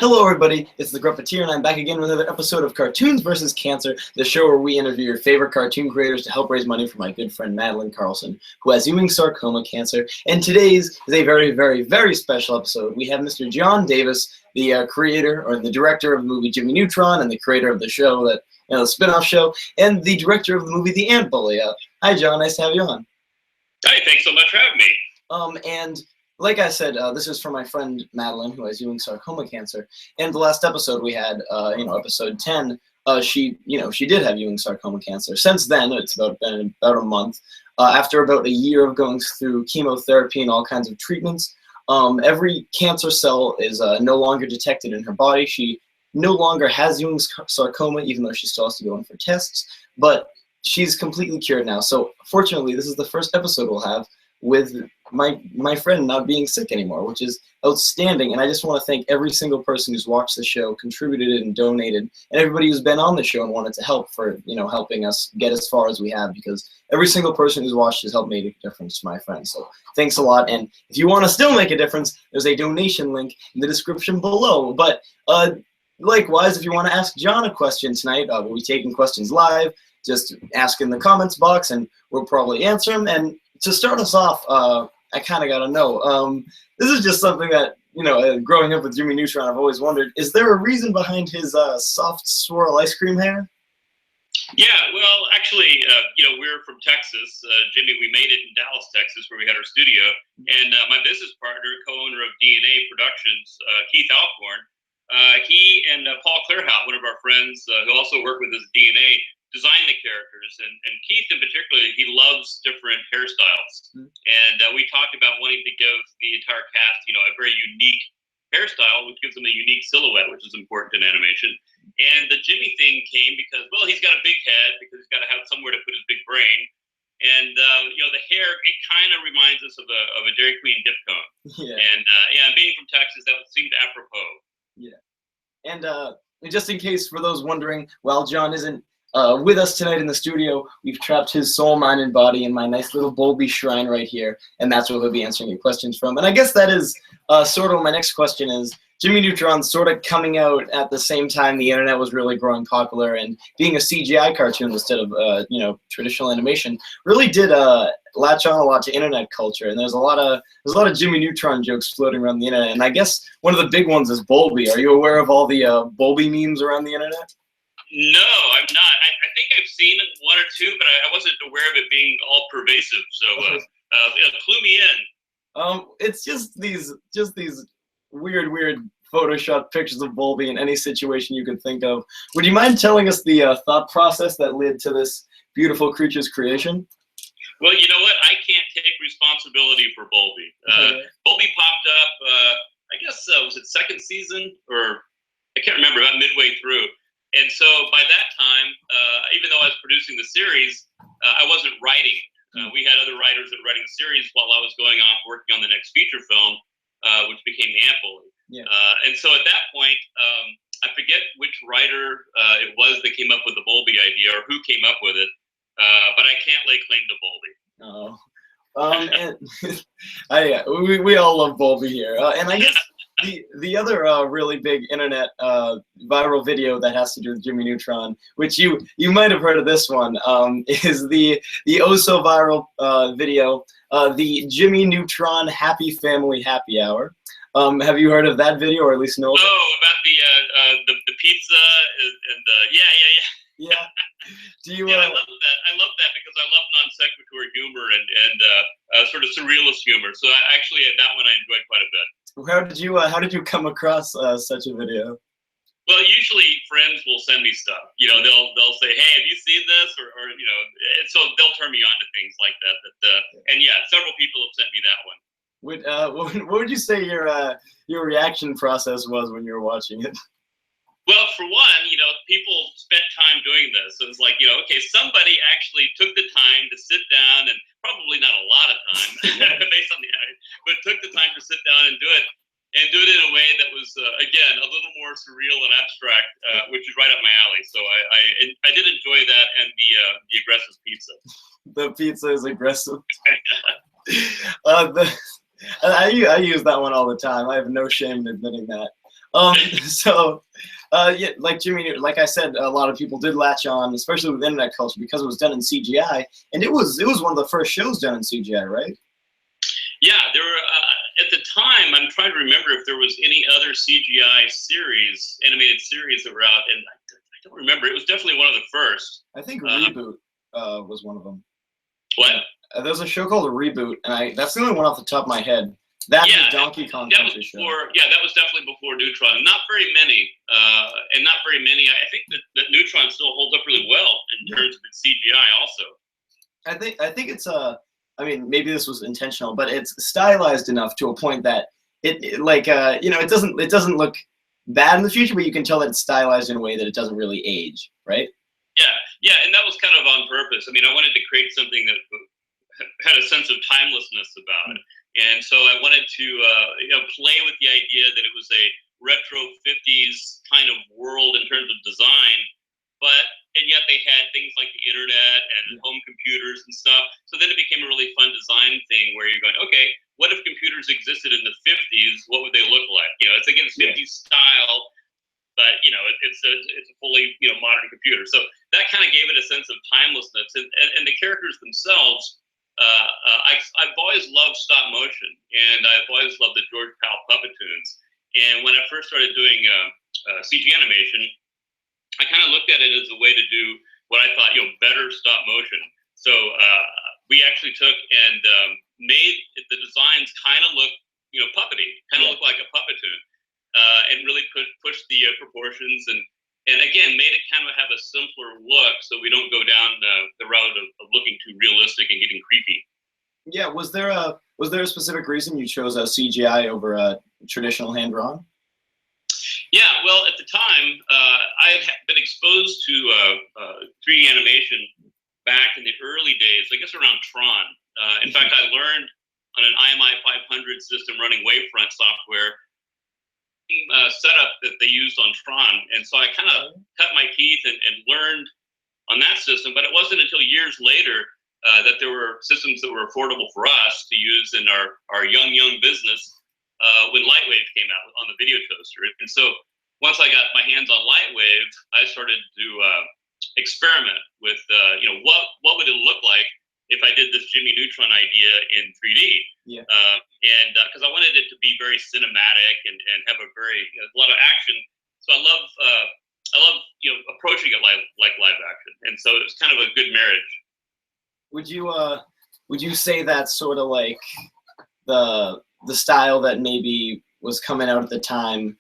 Hello everybody, it's the Gruppeteer and I'm back again with another episode of Cartoons vs. Cancer, the show where we interview your favorite cartoon creators to help raise money for my good friend Madeline Carlson, who has Ewing sarcoma cancer. And today's is a very, very, very special episode. We have Mr. John Davis, the creator or the director of the movie Jimmy Neutron and the creator of the show, the spin-off show, and the director of the movie The Ant Bully. Hi John, nice to have you on. Hi, thanks so much for having me. And like I said, this is for my friend Madeline, who has Ewing sarcoma cancer. And the last episode we had, episode 10, she did have Ewing sarcoma cancer. Since then, it's been about a month. After about a year of going through chemotherapy and all kinds of treatments, every cancer cell is no longer detected in her body. She no longer has Ewing sarcoma, even though she still has to go in for tests. But she's completely cured now. So fortunately, this is the first episode we'll have with my friend not being sick anymore, which is outstanding. And I just want to thank every single person who's watched the show, contributed and donated, and everybody who's been on the show and wanted to help for helping us get as far as we have, because every single person who's watched has helped make a difference to my friends. So thanks a lot. And if you want to still make a difference, there's a donation link in the description below. But likewise, if you want to ask John a question tonight, we'll be taking questions live. Just ask in the comments box and we'll probably answer them. And to start us off, I kind of got to know, this is just something that, growing up with Jimmy Neutron, I've always wondered, is there a reason behind his soft swirl ice cream hair? Yeah, well, actually, we're from Texas. Jimmy, we made it in Dallas, Texas, where we had our studio. And my business partner, co-owner of DNA Productions, Keith Alcorn, he and Paul Clearhout, one of our friends who also worked with us at DNA, design the characters, and Keith in particular, he loves different hairstyles. And we talked about wanting to give the entire cast, a very unique hairstyle, which gives them a unique silhouette, which is important in animation. And the Jimmy thing came because, well, he's got a big head, because he's got to have somewhere to put his big brain. And, the hair, it kind of reminds us of a Dairy Queen dip cone. Yeah. And, being from Texas, that seemed apropos. Yeah. And just in case, for those wondering, while John isn't with us tonight in the studio, we've trapped his soul, mind, and body in my nice little Bowlby shrine right here, and that's where we'll be answering your questions from. And I guess that is sort of my next question is, Jimmy Neutron sort of coming out at the same time the internet was really growing popular, and being a CGI cartoon instead of traditional animation really did latch on a lot to internet culture. And there's a lot of Jimmy Neutron jokes floating around the internet, and I guess one of the big ones is Bowlby. Are you aware of all the Bowlby memes around the internet? No, I'm not. I think I've seen one or two, but I wasn't aware of it being all pervasive. So clue me in. It's just these weird Photoshop pictures of Bowlby in any situation you could think of. Would you mind telling us the thought process that led to this beautiful creature's creation? Well, you know what? I can't take responsibility for Bowlby. Bowlby popped up, I guess, was it second season? Or I can't remember, about midway through. And so by that time, even though I was producing the series, I wasn't writing. We had other writers that were writing the series while I was going off working on the next feature film, which became The Ant Bully. Yeah. And so at that point, I forget which writer it was that came up with the Bowlby idea or who came up with it, but I can't lay claim to Bowlby. And we all love Bowlby here. And I guess the other really big internet viral video that has to do with Jimmy Neutron, which you might have heard of this one, is the oh so viral video, the Jimmy Neutron Happy Family Happy Hour. Have you heard of that video, or at least know? Oh, about the pizza and yeah. Do you? Yeah, I love that. I love that because I love non sequitur humor and sort of surrealist humor. So actually, that one I enjoyed quite a bit. How did you come across such a video? Well, usually friends will send me stuff. They'll say, "Hey, have you seen this?" Or and so they'll turn me on to things like that. And yeah, several people have sent me that one. What would you say your reaction process was when you were watching it? Well, for one, people spent time doing this. So it's like, okay, somebody actually took the time to sit down, and probably not a lot of time, based on the edit, but took the time to sit down and do it in a way that was, again, a little more surreal and abstract, which is right up my alley. So I did enjoy that, and the aggressive pizza. The pizza is aggressive. I use that one all the time. I have no shame in admitting that. So, yeah, like Jimmy, like I said, a lot of people did latch on, especially with internet culture, because it was done in CGI, and it was one of the first shows done in CGI, right? Yeah, there were at the time. I'm trying to remember if there was any other CGI series, animated series that were out, and I don't remember. It was definitely one of the first. I think Reboot was one of them. What? There's a show called Reboot, and that's the only one off the top of my head. That yeah, and the Donkey Kong that was Country show. Yeah, that was definitely before Neutron. Not very many, and not very many. I think that Neutron still holds up really well in terms of its CGI. Also, I think it's I mean, maybe this was intentional, but it's stylized enough to a point that it like you know, it doesn't look bad in the future, but you can tell that it's stylized in a way that it doesn't really age, right? Yeah, and that was kind of on purpose. I mean, I wanted to create something that had a sense of timelessness about it. And so I wanted to, play with the idea that it was a retro 50s kind of world in terms of design, and yet they had things like the internet and home computers and stuff. So then it became a really fun design thing where you're going, okay, what if computers existed in the 50s? What would they look like? It's against 50s style, but it's a fully modern computer. So that kind of gave it a sense of timelessness, and the characters themselves. I've always loved stop motion, and I've always loved the George Powell Puppetoons. And when I first started doing CG animation, I kind of looked at it as a way to do what I thought, better stop motion. So we actually took and made the designs kind of look, puppety, kind of look like a Puppetoon, and really push the proportions and again, made it kind of have a simpler look, so we don't go down the route of looking too realistic and getting creepy. Yeah, was there a specific reason you chose a CGI over a traditional hand drawn? Yeah, well, at the time, I had been exposed to 3D animation back in the early days, I guess around Tron. In fact, I learned on an IMI 500 system running Wavefront software setup that they used on Tron, and so I kind of cut my teeth and learned on that system. But it wasn't until years later that there were systems that were affordable for us to use in our young business when Lightwave came out on the video toaster. And so once I got my hands on Lightwave, I started to experiment with what would it look like if I did this Jimmy Neutron idea in 3D. Yeah. And because I wanted it to be very cinematic and have a lot of action. So I love approaching it like live action, and so it's kind of a good marriage. Would you say that's sort of like the style that maybe was coming out at the time?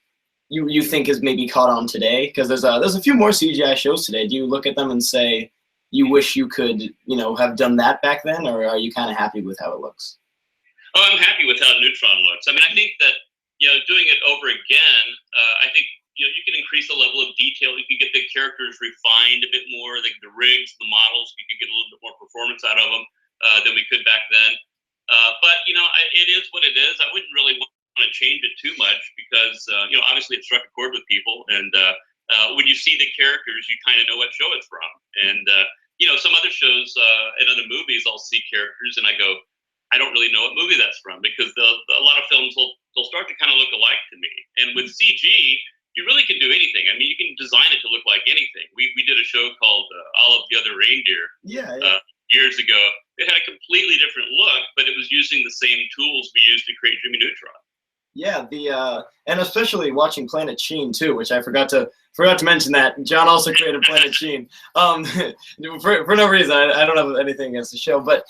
You think is maybe caught on today? Because there's a few more CGI shows today. Do you look at them and say you wish you could have done that back then, or are you kind of happy with how it looks? Oh, I'm happy with how Neutron looks. I mean, I think that doing it over again, I think you can increase the level of detail. You can get the characters refined a bit more, the rigs, the models. You can get a little bit more performance out of them than we could back then. But it is what it is. I wouldn't really want to change it too much because obviously it struck a chord with people, and when you see the characters, you kind of know what show it's from. And some other shows and other movies, I'll see characters and I go, I don't really know what movie that's from, because a lot of films they'll start to kind of look alike to me. And with CG, you really can do anything. I mean, you can design it to look like anything. We did a show called All of the Other Reindeer years ago. It had a completely different look, but it was using the same tools we used to create Jimmy Neutron. Yeah, and especially watching Planet Sheen too, which I forgot to mention that John also created Planet Sheen. For no reason, I don't have anything against the show, but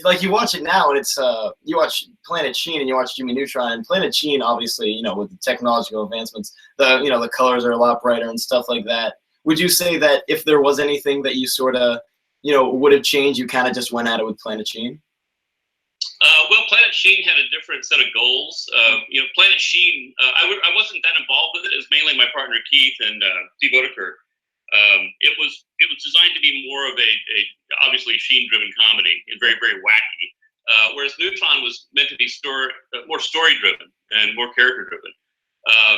like you watch it now and it's you watch Planet Sheen and you watch Jimmy Neutron, and Planet Sheen, obviously, with the technological advancements, the colors are a lot brighter and stuff like that. Would you say that if there was anything that you sort of would have changed, you kind of just went at it with Planet Sheen? Well, Planet Sheen had a different set of goals. Planet Sheen, I wasn't that involved with it. It was mainly my partner Keith and Steve Oedeker. It was designed to be more of a obviously Sheen-driven comedy and very, very wacky. Whereas Neutron was meant to be more story-driven and more character-driven.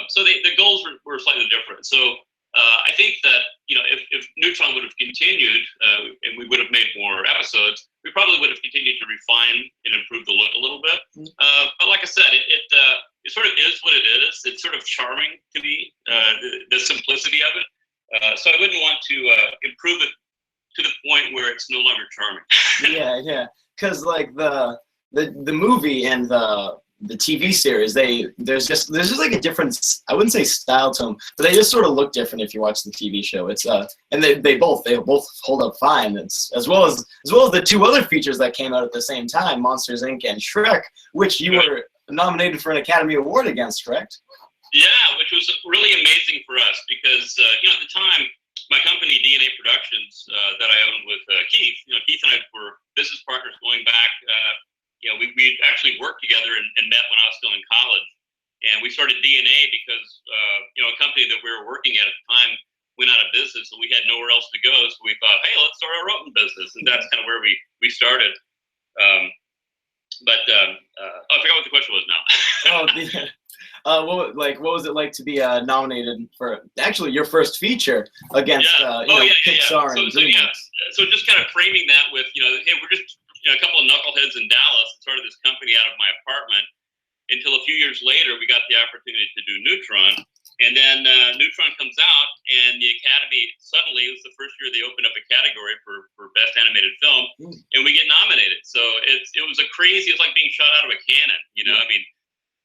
So the goals were slightly different. So I think that, if Neutron would have continued and we would have made more episodes, we probably would have continued to refine and improve the look a little bit. But like I said, it sort of is what it is. It's sort of charming to me, the simplicity of it. So I wouldn't want to improve it to the point where it's no longer charming. Yeah. Because like the movie and the TV series, there's just like a different, I wouldn't say style to them, but they just sort of look different if you watch the TV show. It's and they both hold up fine. It's as well as the two other features that came out at the same time, Monsters Inc. and Shrek, which you were nominated for an Academy Award against, correct? Yeah, which was really amazing for us because at the time, my company DNA Productions that I owned with Keith, Keith and I were business partners going back. We actually worked together and met when I was still in college, and we started DNA because a company that we were working at the time went out of business, and we had nowhere else to go. So we thought, hey, let's start our own business, and that's kind of where we started. I forgot what the question was now. What was it like to be nominated for actually your first feature against Pixar and DreamWorks? So just kind of framing that with hey, we're just a couple of knuckleheads in Dallas and started this company out of my apartment until a few years later we got the opportunity to do Neutron. And then Neutron comes out and the Academy, suddenly it was the first year they opened up a category for Best Animated Film and we get nominated. So it's like being shot out of a cannon. I mean,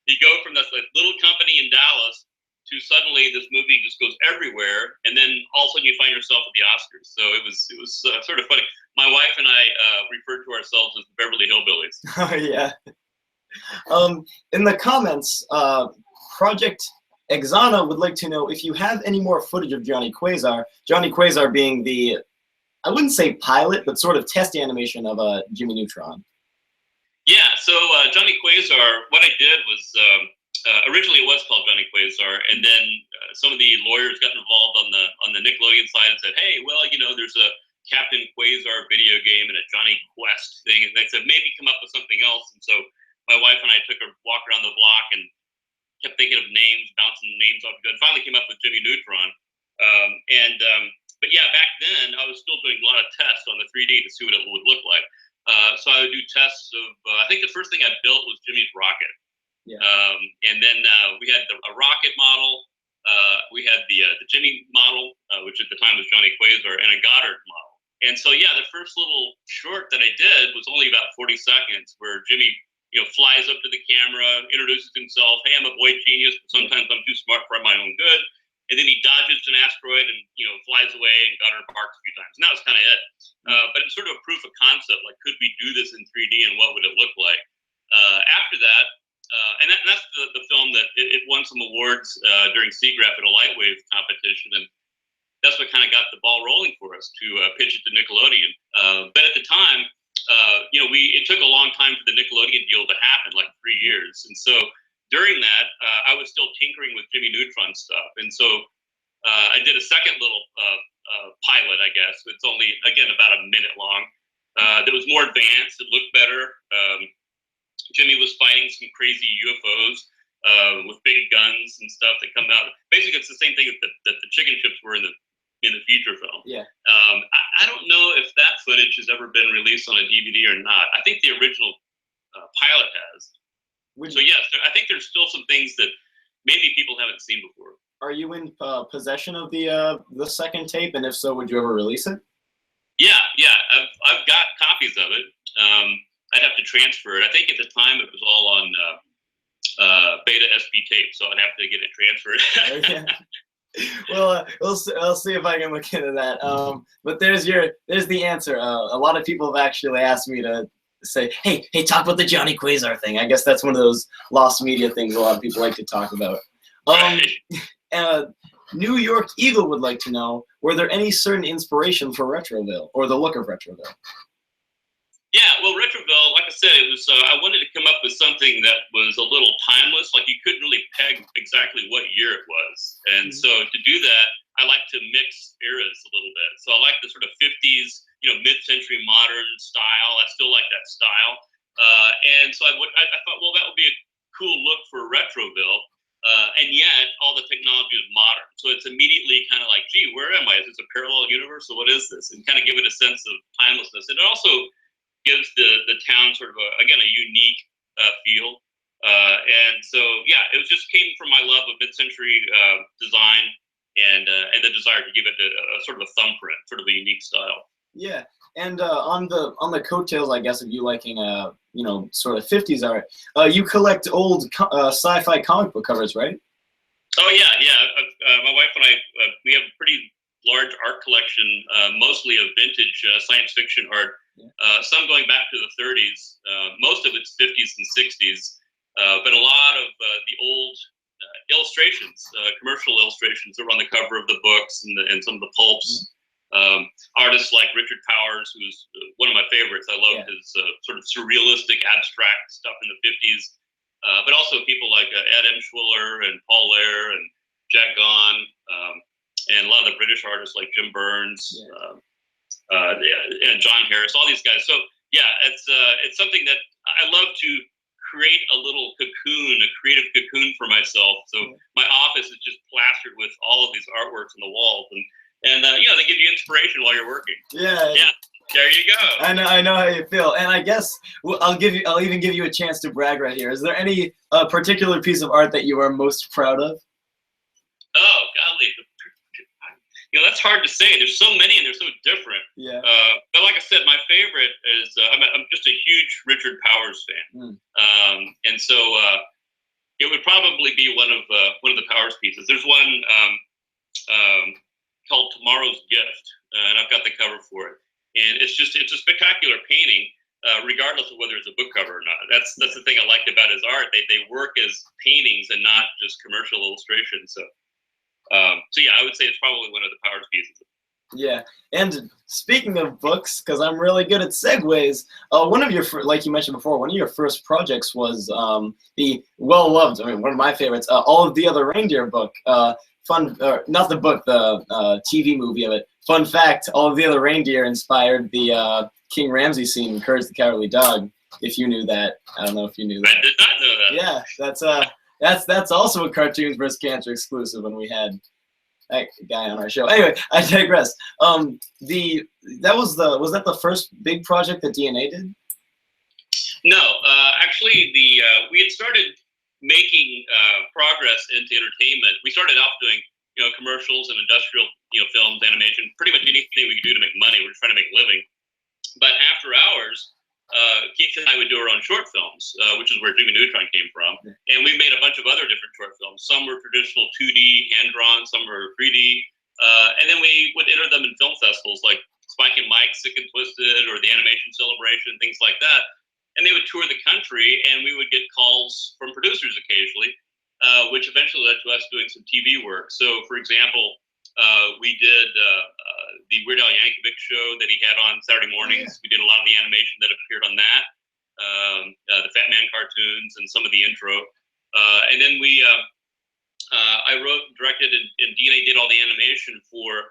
you go from this little company in Dallas to suddenly this movie just goes everywhere, and then all of a sudden you find yourself at the Oscars. So it was sort of funny. My wife and I referred to ourselves as the Beverly Hillbillies. Oh yeah. In the comments, Project Exana would like to know if you have any more footage of Johnny Quazar. Johnny Quazar being the, I wouldn't say pilot, but sort of test animation of Jimmy Neutron. Yeah. So Johnny Quazar, what I did was. Originally, it was called Johnny Quazar, and then some of the lawyers got involved on the Nickelodeon side and said, "Hey, well, there's a Captain Quazar video game and a Johnny Quest thing," and they said maybe come up with something else. And so my wife and I took a walk around the block and kept thinking of names, bouncing names off the good. Finally, came up with Jimmy Neutron. But yeah, back then I was still doing a lot of tests on the 3D to see what it would look like. So I would do tests of. I think the first thing I built was Jimmy's rocket. Yeah. And then we had a rocket model, we had the Jimmy model, which at the time was Johnny Quazar, and a Goddard model. And so, yeah, the first little short that I did was only about 40 seconds where Jimmy, flies up to the camera, introduces himself. Hey, I'm a boy genius, but sometimes I'm too smart for my own good. And then he dodges an asteroid and, flies away, and Goddard barks a few times. And that was kind of it. But it's sort of a proof of concept, like, could we do this in 3D and what would it look like? After that, and that's the film that it won some awards during SIGGRAPH at a Lightwave competition, and that's what kind of got the ball rolling for us to pitch it to Nickelodeon. But at the time, it took a long time for the Nickelodeon deal to happen, like 3 years. And so during that, I was still tinkering with Jimmy Neutron stuff, and so I did a second little pilot, I guess. It's only about a minute long. That was more advanced. It looked better. Jimmy was fighting some crazy UFOs with big guns and stuff that come out. Basically, it's the same thing that the chicken ships were in the feature film. Yeah. I don't know if that footage has ever been released on a DVD or not. I think the original pilot has. So yes, I think there's still some things that maybe people haven't seen before. Are you in possession of the second tape, and if so, would you ever release it? Yeah. I've got copies of it. I'd have to transfer it. I think at the time it was all on beta SP tape, so I'd have to get it transferred. Well, I'll see if I can look into that. But there's the answer. A lot of people have actually asked me to say, hey, talk about the Johnny Quazar thing. I guess that's one of those lost media things a lot of people like to talk about. New York Eagle would like to know, were there any certain inspiration for Retroville or the look of Retroville? Yeah, well, Retroville, like I said, it was. I wanted to come up with something that was a little timeless. Like you couldn't really peg exactly what year it was, and so to do that, I like to mix eras a little bit. So I like the sort of 50s, mid-century modern style. I still like that style, and so I thought, well, that would be a cool look for Retroville, and yet all the technology is modern. So it's immediately kind of like, gee, where am I? Is this a parallel universe, or what is this? And kind of give it a sense of timelessness. And it also gives the town sort of again a unique feel. And so yeah, it just came from my love of mid-century design and the desire to give it a sort of a thumbprint, sort of a unique style. Yeah, and on the coattails, I guess, of you liking sort of 50s art, you collect old sci-fi comic book covers, right? Oh yeah. My wife and I we have a pretty large art collection, mostly of vintage science fiction art. Some going back to the 30s. Most of it's 50s and 60s, but a lot of the old illustrations, commercial illustrations that were on the cover of the books and some of the pulps. Artists like Richard Powers, who's one of my favorites. I love his sort of surrealistic, abstract stuff in the 50s. But also people like Ed M. Schwiller and Paul Lair and Jack Gaughan, and a lot of the British artists like Jim Burns, and John Harris, all these guys. So yeah, it's something that I love to create a little cocoon, a creative cocoon for myself. So my office is just plastered with all of these artworks on the walls, and they give you inspiration while you're working. Yeah. There you go. I know how you feel, and I guess I'll even give you a chance to brag right here. Is there any particular piece of art that you are most proud of? Oh golly, that's hard to say. There's so many and they're so different. Yeah. But like I said, my favorite is I'm just a huge Richard Powers fan, and so it would probably be one of the Powers pieces. There's one called Tomorrow's Gift, and I've got the cover for it. And it's a spectacular painting, regardless of whether it's a book cover or not. That's the thing I liked about his art. They work as paintings and not just commercial illustrations. So yeah, I would say it's probably one of the Powers pieces. Yeah, and speaking of books, because I'm really good at segues, one of your, like you mentioned before, one of your first projects was the well-loved, one of my favorites, All of the Other Reindeer book. Not the book, the TV movie of it. Fun fact, All of the Other Reindeer inspired the King Ramsey scene in Courage the Cowardly Dog, if you knew that. I don't know if you knew that. I did not know Yeah, that. that's also a Cartoons vs. Cancer exclusive when we had that guy on our show. Anyway, I digress. Was that the first big project that DNA did? No, actually, we had started making progress into entertainment. We started off doing commercials and industrial films, animation, pretty much anything we could do to make money. We're just trying to make a living. But after hours, Keith and I would do our own short films, which is where Jimmy Neutron came from. And we made a bunch of other different short films. Some were traditional 2D, hand-drawn, some were 3D. And then we would enter them in film festivals like Spike and Mike, Sick and Twisted, or the Animation Celebration, things like that. And they would tour the country, and we would get calls from producers occasionally, which eventually led to us doing some TV work. So, for example, we did the Weird Al Yankovic show that he had on Saturday mornings. We did a lot of the animation that appeared on that, the Fat Man cartoons, and some of the intro. And then I wrote, directed, and DNA did all the animation for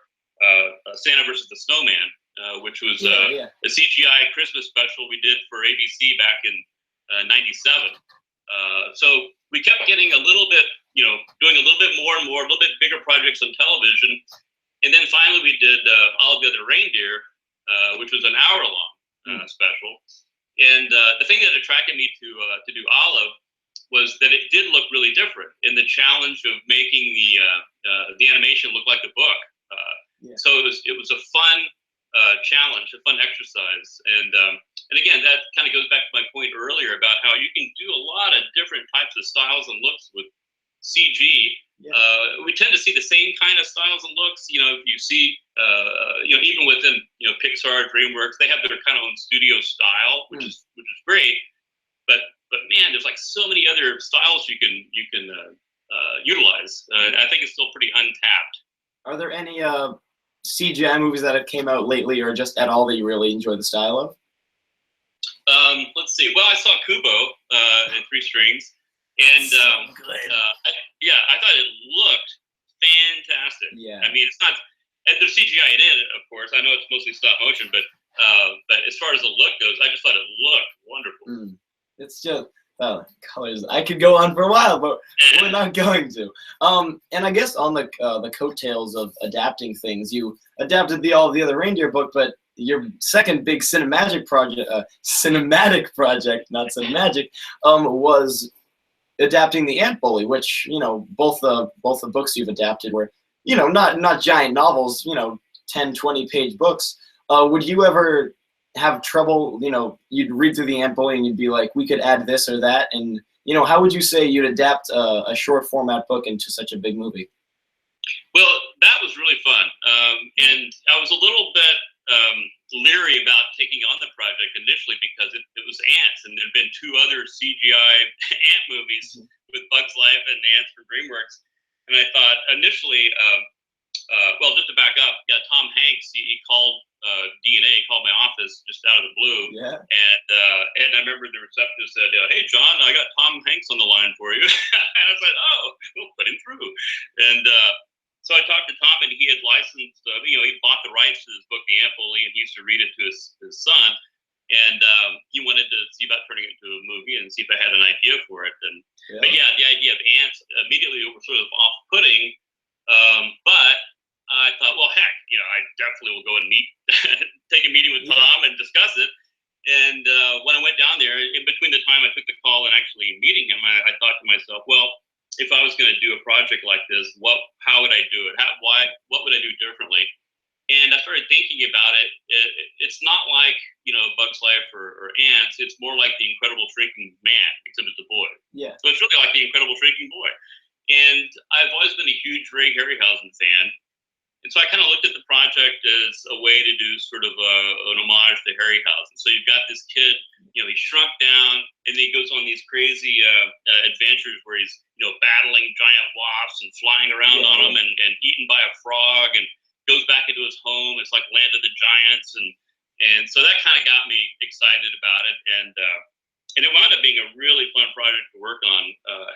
Santa versus the Snowman, which was a CGI Christmas special we did for ABC back in '97. So we kept getting a little bit, doing a little bit more and more, a little bit bigger projects on television. And then finally we did All of the Other Reindeer, which was an hour-long special. And the thing that attracted me to do Olive was that it did look really different in the challenge of making the animation look like the book. So it was a fun challenge, a fun exercise. And again, that kind of goes back to my point earlier about how you can do a lot of different types of styles and looks with CG. We tend to see the same kind of styles and looks. You see, even within Pixar, DreamWorks, they have their kind of own studio style, which is great. But man, there's like so many other styles you can utilize. I think it's still pretty untapped. Are there any CGI movies that have came out lately, or just at all, that you really enjoy the style of? Let's see. Well, I saw Kubo in 3 strings, and I thought it looked fantastic. Yeah. I mean, it's not. There's CGI in it, of course. I know it's mostly stop motion, but as far as the look goes, I just thought it looked wonderful. It's just Colors. I could go on for a while, but we're not going to. And I guess on the coattails of adapting things, you adapted all the other reindeer book, but your second big cinematic project, not cinemagic, was adapting the Ant Bully, which both the books you've adapted were not giant novels, 10, 20-page books. Would you ever have trouble, you'd read through the Ant Bully and you'd be like, we could add this or that, and how would you say you'd adapt a short format book into such a big movie? Well, that was really fun, and I was a little bit leery about taking on the project initially because it was ants, and there'd been 2 other CGI ant movies with Bugs Life and Ants from DreamWorks, and I thought initially, well, just to back up, Tom Hanks, he called DNA, called my office just out of the blue, and I remember the receptionist said, "Hey, John, I got Tom Hanks on the line for you," and I said, "Oh, we'll put him through," and so I talked to Tom, and he had licensed, he bought the rights to this book, The Ant Bully, and he used to read it to his son. And he wanted to see about turning it into a movie and see if I had an idea for it. And but yeah, the idea of ants immediately were sort of off-putting. But I thought, well, heck, I definitely will go and take a meeting with Tom and discuss it. And when I went down there, in between the time I took the call and actually meeting him, I thought to myself, well, if I was going to do a project like this, how would I do it? What would I do differently? And I started thinking about it. It's not like, Bugs Life or Ants. It's more like The Incredible Shrinking Man, except it's a boy. Yeah. So it's really like The Incredible Shrinking Boy. And I've always been a huge Ray Harryhausen fan. And so I kind of looked at the project as a way to do sort of an homage to Harryhausen. So you've got this kid, he shrunk down, and then he goes on these crazy adventures where he's, battling giant wasps and flying around on them and eaten by a frog, and goes back into his home. It's like Land of the Giants. And so that kind of got me excited about it. And it wound up being a really fun project to work on.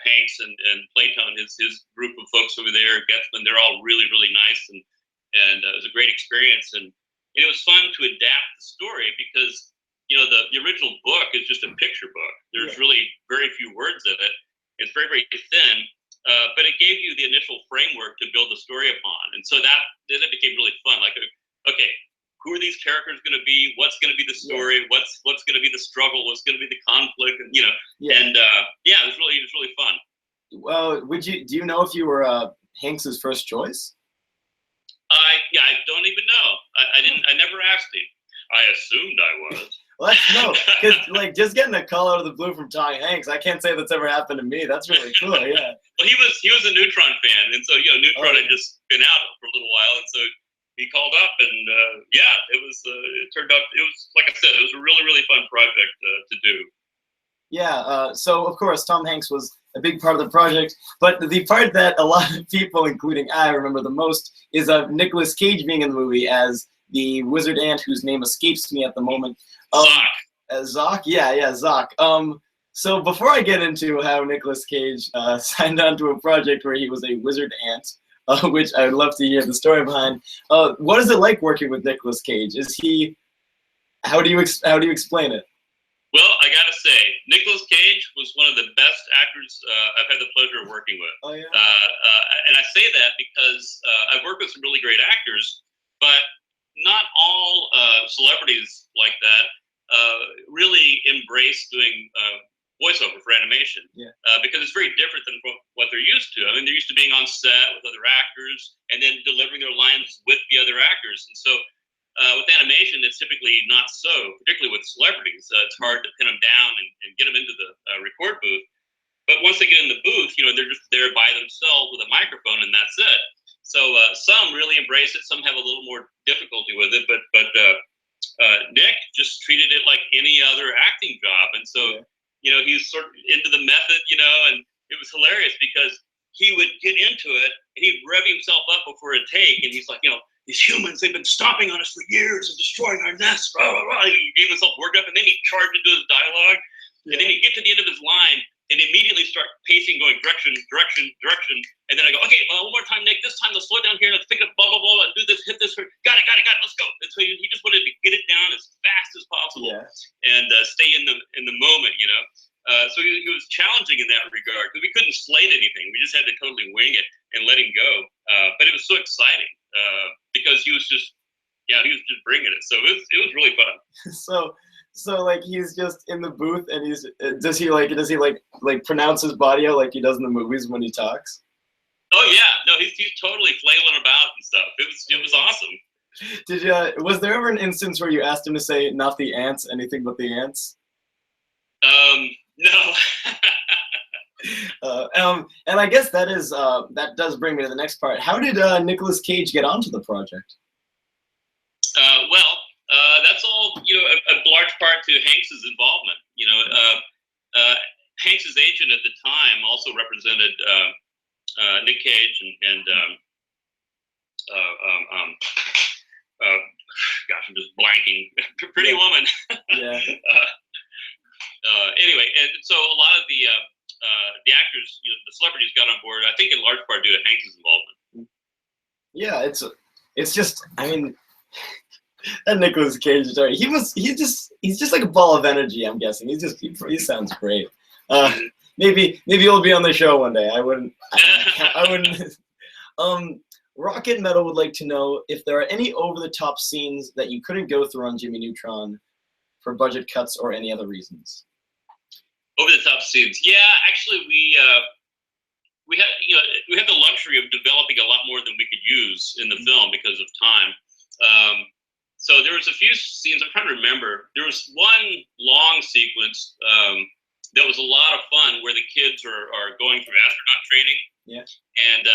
Hanks and Playtone, his group of folks over there, Getzman, they're all really, really nice. And it was a great experience. And it was fun to adapt the story because, the original book is just a picture book. There's really very few words in it. It's very, very thin, but it gave you the initial framework to build the story upon. And so that became really fun. Like, okay, who are these characters going to be? What's going to be the story? What's going to be the struggle? What's going to be the conflict? And, and it was really fun. Well, do you know if you were Hanks's first choice? I don't even know. I never asked him. I assumed I was. Well, because just getting a call out of the blue from Tom Hanks, I can't say that's ever happened to me. That's really cool. Yeah. Well, he was a Neutron fan, and so Neutron had just been out for a little while, and so he called up, and it turned out, it was, like I said, it was a really, really fun project to do. Yeah. So of course Tom Hanks was a big part of the project, but the part that a lot of people, including I, remember the most is Nicolas Cage being in the movie as the wizard ant whose name escapes me at the moment. Zoc? Yeah, Zoc. So before I get into how Nicolas Cage signed on to a project where he was a wizard ant, which I would love to hear the story behind, what is it like working with Nicolas Cage? How do you explain it? Well, I gotta say, Nicolas Cage was one of the best actors I've had the pleasure of working with. Oh, yeah. And I say that because I've worked with some really great actors, but not all celebrities like that really embrace doing voiceover for animation. Yeah. Because it's very different than what they're used to. I mean, they're used to being on set with other actors and then delivering their lines with the other actors. And so with animation, it's typically not so, particularly with celebrities. It's hard to pin them down and get them into the record booth. But once they get in the booth, they're just there by themselves with a microphone, and that's it. So some really embrace it. Some have a little more difficulty with it. But Nick just treated it like any other acting job. And so, he's sort of into the method, and it was hilarious because he would get into it and he'd rev himself up before a take. And he's like, these humans, they've been stomping on us for years and destroying our nests, blah, blah, blah. He gave himself worked up, and then he'd charge into his dialogue. Yeah. And then he'd get to the end of his line and immediately start pacing, going direction. And then I go, okay, one more time, Nick. This time, let's slow down here. Let's pick up blah, blah, blah, and do this, hit this. Got it. Let's go. And so he just wanted to get it down as fast as possible and stay in the moment, So he in that regard because we couldn't slate anything. We just had to totally wing it and let him go. But it was so exciting because he was just bringing it. So it was really fun. So like he's just in the booth and does he pronounce his body out like he does in the movies when he talks? Oh yeah, no, he's totally flailing about and stuff. It was awesome. Was there ever an instance where you asked him to say not the ants, anything but the ants? No. And I guess that does bring me to the next part. How did Nicolas Cage get onto the project? That's all, a large part to Hanks's involvement. Hanks's agent at the time also represented Nick Cage and gosh, I'm just blanking. Pretty Woman. Yeah. Anyway, and so a lot of the actors, the celebrities got on board, I think in large part due to Hanks's involvement. Yeah, it's just, I mean, that Nicolas Cage story. He's just like a ball of energy. I'm guessing he sounds great. Maybe he'll be on the show one day. I wouldn't. Rocket Metal would like to know if there are any over-the-top scenes that you couldn't go through on Jimmy Neutron for budget cuts or any other reasons. Over-the-top scenes, yeah. Actually, we had the luxury of developing a lot more than we could use in the film because of time. So there was a few scenes, I'm trying to remember. There was one long sequence that was a lot of fun where the kids are going through astronaut training. Yeah. And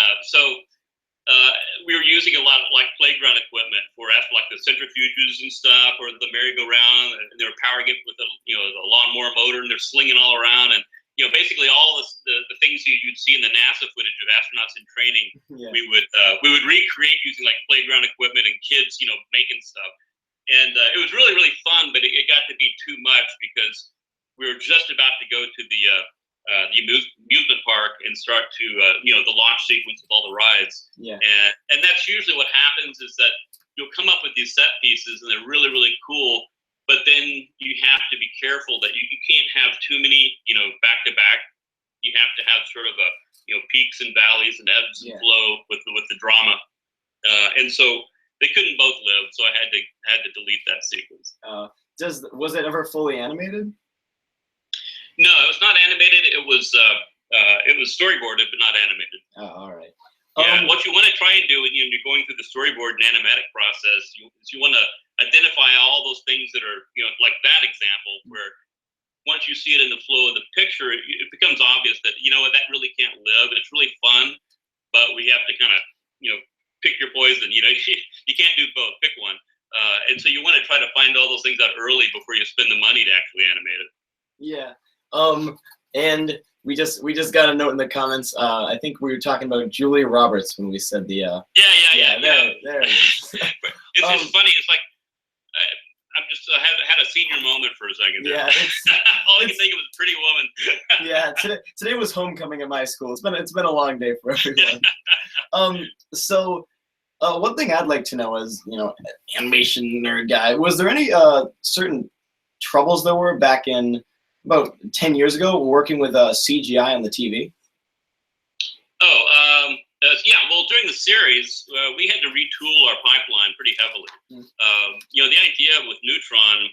we were using a lot of like playground equipment for like the centrifuges and stuff, or the merry-go-round, and they were powering it with the lawnmower motor, and they're slinging all around, and basically all the things you'd see in the NASA footage of astronauts in training, yeah. we would recreate using like playground equipment and kids, making stuff, and it was really, really fun. But it got to be too much because we were just about to go to the amusement park and start to the launch sequence with all the rides. Yeah. And that's usually what happens is that you'll come up with these set pieces and they're really, really cool. But then you have to be careful that you can't have too many, back to back. You have to have sort of a, peaks and valleys and ebbs and flow with the drama. And so they couldn't both live. So I had to delete that sequence. Was it ever fully animated? No, it was not animated. It was storyboarded, but not animated. Oh, all right. Yeah, what you want to try and do when you're going through the storyboard and animatic process, you want to identify all those things that are, like that example, where once you see it in the flow of the picture, it becomes obvious that, that really can't live. It's really fun, but we have to kind of, pick your poison. You can't do both. Pick one. And so you want to try to find all those things out early before you spend the money to actually animate it. Yeah. And we just got a note in the comments. I think we were talking about Julia Roberts when we said the. Yeah. There it is. It's funny. It's like I had a senior moment for a second there. Yeah. All I can think of was Pretty Woman. Yeah. Today was homecoming at my school. It's been a long day for everyone. So one thing I'd like to know is, animation nerd guy, was there any certain troubles there were back in about 10 years ago working with CGI on the TV? Yeah, well, during the series, we had to retool our pipeline pretty heavily. The idea with Neutron,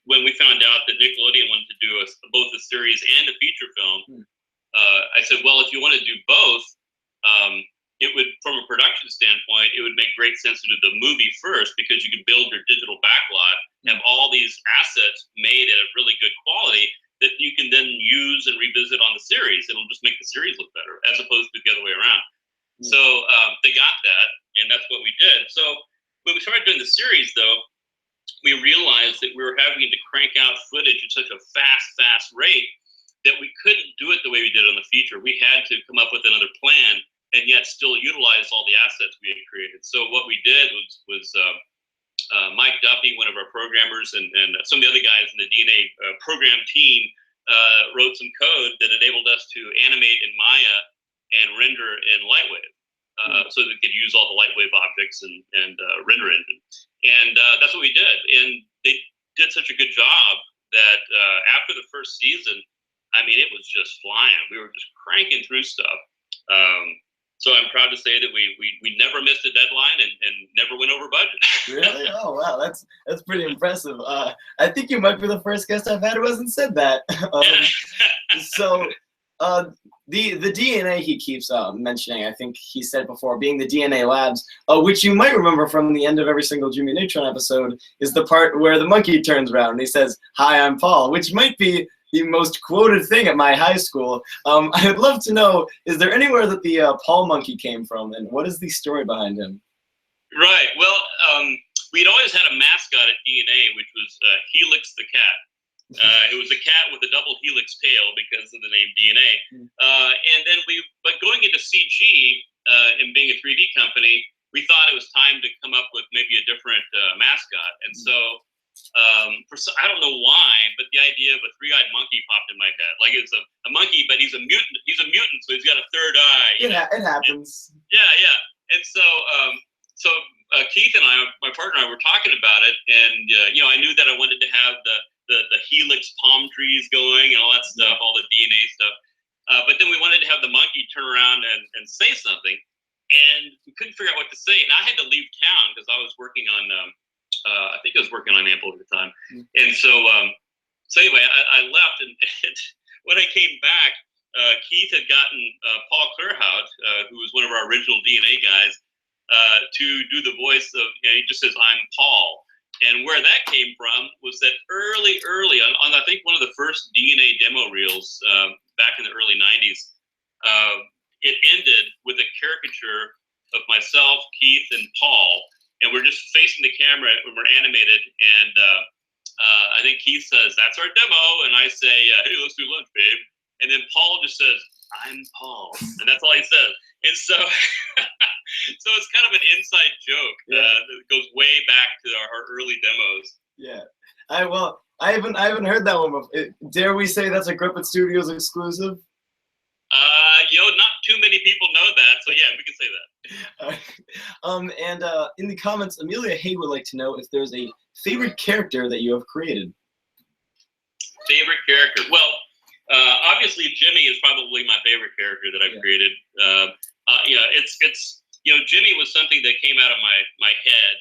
when we found out that Nickelodeon wanted to do both a series and a feature film, I said, well, if you want to do both, it would, from a production standpoint, it would make great sense to do the movie first because you can build your digital backlot, have all these assets made at a really good quality that you can then use and revisit on the series. It'll just make the series look better as opposed to the other way around. So they got that, and that's what we did. So when we started doing the series, though, we realized that we were having to crank out footage at such a fast rate that we couldn't do it the way we did on the feature. We had to come up with another plan and yet still utilize all the assets we had created. So what we did was Mike Duffy, one of our programmers, and some of the other guys in the DNA program team wrote some code that enabled us to animate in Maya and render in Lightwave, so that we could use all the Lightwave objects and render engine. And that's what we did. And they did such a good job that after the first season, I mean, it was just flying. We were just cranking through stuff. So I'm proud to say that we never missed a deadline and never went over budget. Really? Oh wow, that's pretty impressive. I think you might be the first guest I've had who hasn't said that. So the DNA he keeps mentioning, I think he said before, being the DNA labs, which you might remember from the end of every single Jimmy Neutron episode, is the part where the monkey turns around and he says, "Hi, I'm Paul," which might be the most quoted thing at my high school. I'd love to know, is there anywhere that the Paul monkey came from, and what is the story behind him? Right. Well, we'd always had a mascot at DNA, which was Helix the cat. It was a cat with a double helix tail because of the name DNA. And then but going into CG and being a 3D company, we thought it was time to come up with maybe a different mascot. And so, I don't know why, but the idea of a three-eyed monkey popped in my head. Like, it's a monkey, but he's a mutant. He's a mutant, so he's got a third eye. It happens. Yeah. And so, Keith and I, my partner and I, were talking about it, and I knew that I wanted to have the helix palm trees going and all that stuff, all the DNA stuff. But then we wanted to have the monkey turn around and say something, and we couldn't figure out what to say. And I had to leave town because I was working on, I think I was working on Ample at the time. And so anyway, I left, and when I came back, Keith had gotten Paul Clearhout, who was one of our original DNA guys, to do the voice of, he just says, "I'm Paul." And where that came from was that early on I think one of the first DNA demo reels back in the early 90s, it ended with a caricature of myself, Keith, and Paul, and we're just facing the camera when we're animated, and I think Keith says, "That's our demo," and I say, "Hey, let's do lunch, babe." And then Paul just says, "I'm Paul," and that's all he says. And so, so it's kind of an inside joke that goes way back to our early demos. Yeah, I haven't heard that one before. Dare we say that's a Gruppetstudios exclusive? Not too many people know that, so yeah, we can say that. And in the comments, Amelia Hay would like to know if there's a favorite character that you have created. Favorite character? Well, obviously Jimmy is probably my favorite character that I've created. It's Jimmy was something that came out of my head,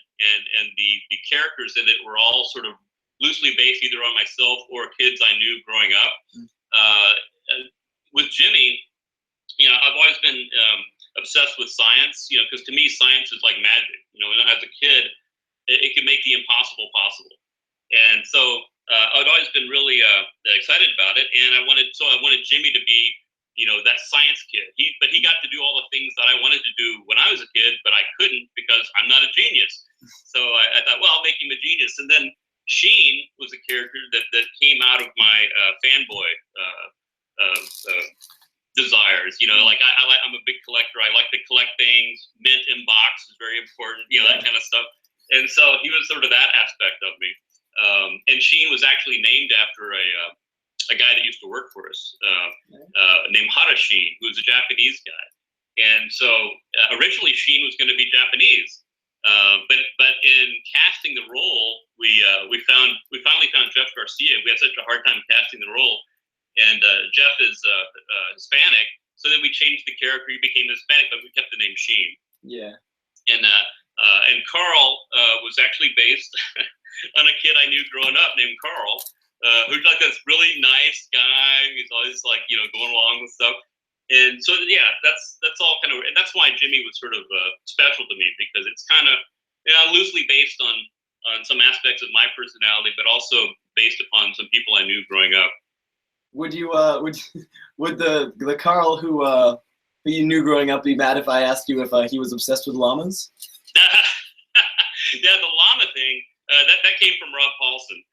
and the characters in it were all sort of loosely based either on myself or kids I knew growing up. With Jimmy, I've always been obsessed with science, because to me science is like magic. As a kid, it can make the impossible possible, and so I'd always been really excited about it, and I wanted Jimmy to be that science kid. But he got to do all the things that I wanted to do when I was a kid, but I couldn't because I'm not a genius. So I thought, well, I'll make him a genius. And then Sheen was a character that came out of my fanboy desires. I'm a big collector. I like to collect things. Mint in box is very important. That kind of stuff. And so he was sort of that aspect of me. And Sheen was actually named after a guy that used to work for us, named Hara Sheen, who was a Japanese guy. And so originally Sheen was going to be Japanese, but in casting the role, we finally found Jeff Garcia. We had such a hard time casting the role, and Jeff is Hispanic, so then we changed the character. He became Hispanic, but we kept the name Sheen. Yeah. And Carl was actually based on a kid I knew growing up named Carl, who's like this really nice guy. He's always like, going along with stuff. And so, yeah, that's all kind of, and that's why Jimmy was sort of special to me, because it's kind of loosely based on some aspects of my personality, but also based upon some people I knew growing up. Would you would the Carl who you knew growing up be mad if I asked you if he was obsessed with llamas? Yeah, the llama thing that came from Rob Paulson.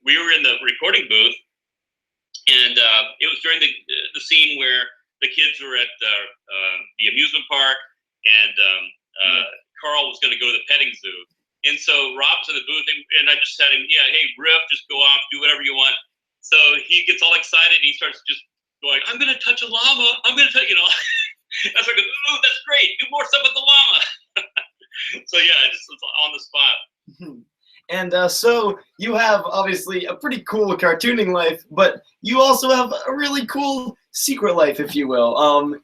We were in the recording booth, and it was during the scene where the kids were at the amusement park, and Carl was going to go to the petting zoo. And so Rob's in the booth, and I just said him, hey, riff, just go off, do whatever you want. So he gets all excited, and he starts just going, I'm going to touch a llama. I'm going to touch, I was like, ooh, that's great. Do more stuff with the llama. So yeah, it just was on the spot. And so you have obviously a pretty cool cartooning life, but you also have a really cool secret life, if you will.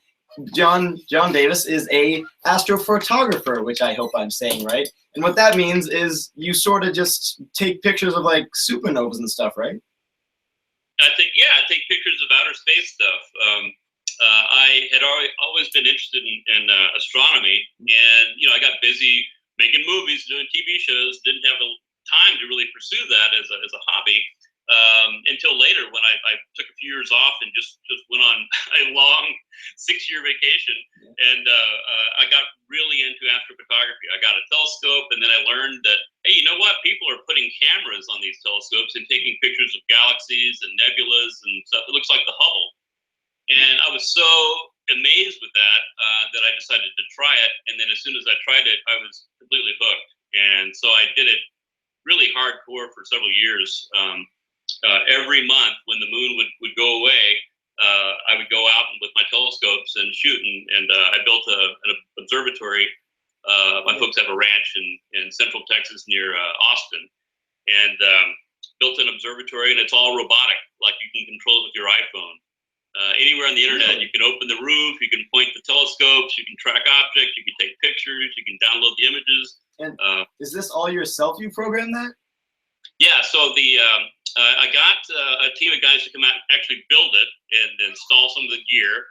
John Davis is a astrophotographer, which I hope I'm saying right. And what that means is you sort of just take pictures of like supernovas and stuff, right? I take pictures of outer space stuff. I had always been interested in astronomy, and I got busy making movies, doing TV shows. Didn't have the time to really pursue that as a hobby until later when I took a few years off and just went on a long 6-year vacation, and I got really into astrophotography. I got a telescope, and then I learned that, hey, you know what? People are putting cameras on these telescopes and taking pictures of galaxies and nebulas and stuff. It looks like the Hubble. And I was so amazed with that that I decided to try it. And then as soon as I tried it, I was completely hooked. And so I did it really hardcore for several years. Every month when the moon would go away, I would go out with my telescopes and shoot. And I built an observatory. My folks have a ranch in central Texas near Austin. And built an observatory, and it's all robotic. Like, you can control it with your iPhone. Anywhere on the internet, you can open the roof, you can point the telescopes, you can track objects, you can take pictures, you can download the images. And is this all yourself? You programmed that? Yeah. So I got a team of guys to come out and actually build it and install some of the gear.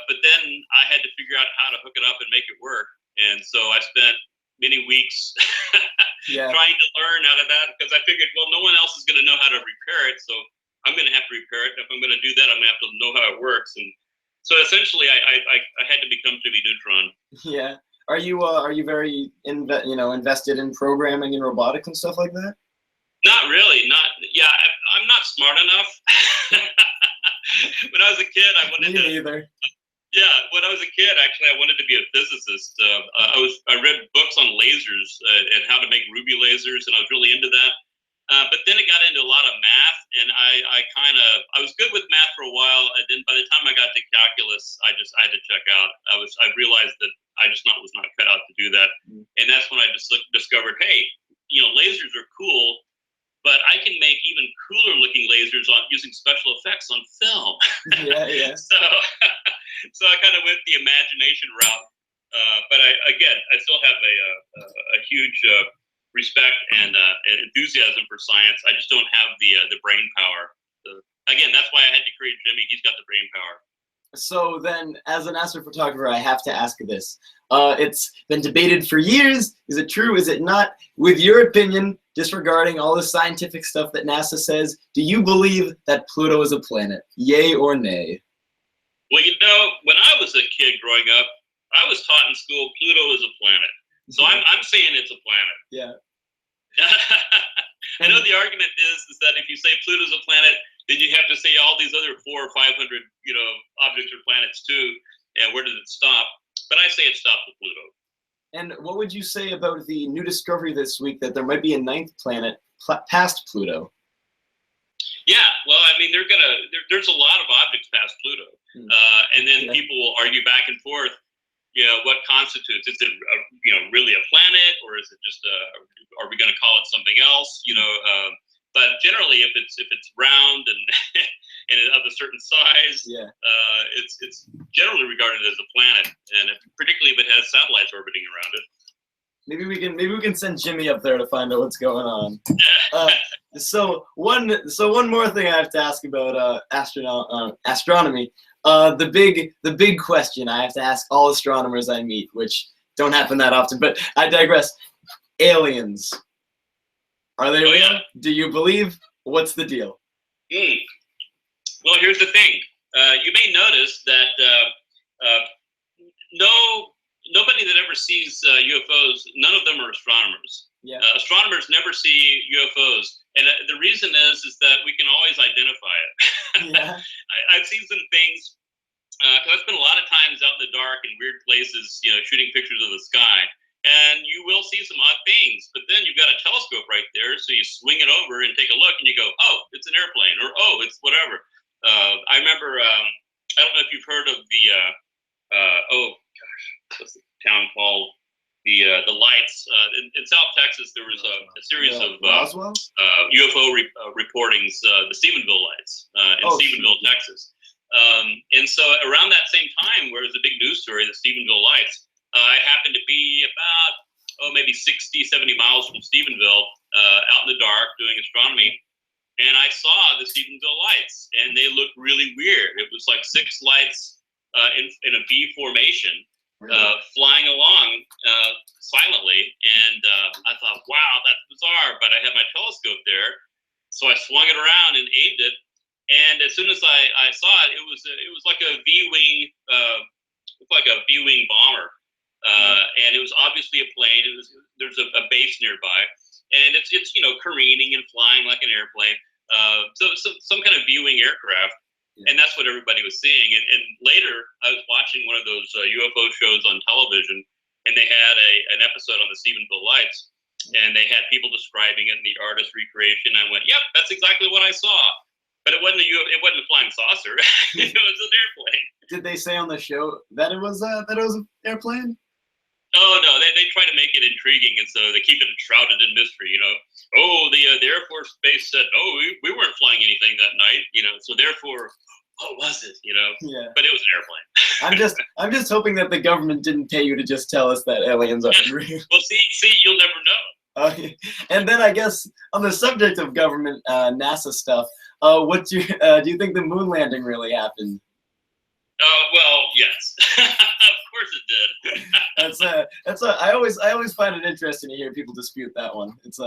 But then I had to figure out how to hook it up and make it work. And so I spent many weeks trying to learn out of that, because I figured, well, no one else is going to know how to repair it, so I'm going to have to repair it. If I'm going to do that, I'm going to have to know how it works. And so essentially, I had to become Jimmy Neutron. Yeah. Are you very invested in programming and robotics and stuff like that? Not really. I'm not smart enough. When I was a kid, I wanted to. Me neither. Yeah, when I was a kid, actually, I wanted to be a physicist. I read books on lasers and how to make ruby lasers, and I was really into that. But then it got into a lot of math, and I was good with math for a while, and then by the time I got to calculus, I had to check out. I realized that I just was not cut out to do that, and that's when I just discovered, hey, lasers are cool, but I can make even cooler looking lasers using special effects on film. Yeah. So I kind of went the imagination route, but I still have a huge respect and enthusiasm for science. I just don't have the brain power. Again, that's why I had to create Jimmy. He's got the brain power. So then, as an astrophotographer, I have to ask this. It's been debated for years. Is it true? Is it not? With your opinion, disregarding all the scientific stuff that NASA says, do you believe that Pluto is a planet? Yay or nay? Well, when I was a kid growing up, I was taught in school Pluto is a planet. So I'm saying it's a planet. Yeah. I know the argument is that if you say Pluto's a planet, then you have to say all these other 400 or 500 objects are planets too. And where does it stop? But I say it stops with Pluto. And what would you say about the new discovery this week that there might be a 9th planet past Pluto? Yeah, well, I mean, there's a lot of objects past Pluto, and then people will argue back and forth. What constitutes? Is it really a planet, or is it just are we going to call it something else? But generally, if it's round and and of a certain size, it's generally regarded as a planet, and particularly if it has satellites orbiting around it. Maybe we can send Jimmy up there to find out what's going on. So one more thing I have to ask about astronomy. The big question I have to ask all astronomers I meet, which don't happen that often, but I digress. Aliens. Are they real? Yeah. Do you believe? What's the deal? Well, here's the thing. You may notice that nobody that ever sees UFOs, none of them are astronomers. Yeah. Astronomers never see UFOs, and the reason is that we can always identify it. Yeah. I've seen some things because I spent a lot of times out in the dark in weird places, shooting pictures of the sky, and you will see some odd things. But then you've got a telescope right there, so you swing it over and take a look, and you go, "Oh, it's an airplane," or "Oh, it's whatever." I remember. I don't know if you've heard of the. What's the town called? the lights in South Texas. There was a series of Roswell? UFO reportings, the Stephenville lights in Stephenville, Texas. And so around that same time, where it was a big news story, the Stephenville lights, I happened to be about maybe 60, 70 miles from Stephenville, out in the dark doing astronomy. And I saw the Stephenville lights, and they looked really weird. It was like 6 lights in a V formation, flying along silently. And I thought, wow, that's bizarre. But I had my telescope there, so I swung it around and aimed it. And as soon as I saw it, it was like a V-wing, bomber, and it was obviously a plane. There's a base nearby, and it's careening and flying like an airplane. So some kind of V-wing aircraft, and that's what everybody was seeing. And later, I was watching one of those UFO shows on television, and they had an episode on the Stephenville lights, and they had people describing it in the artist recreation. I went, yep, that's exactly what I saw. But it wasn't a flying saucer. It was an airplane. Did they say on the show that it was an airplane? Oh no, they try to make it intriguing, and so they keep it shrouded in mystery. The Air Force Base said, we weren't flying anything that night. So therefore, what was it? Yeah. But it was an airplane. I'm just hoping that the government didn't pay you to just tell us that aliens are real. Well, see, you'll never know. And then I guess on the subject of government NASA stuff, do you think the moon landing really happened? Well, yes, of course it did. I always find it interesting to hear people dispute that one. It's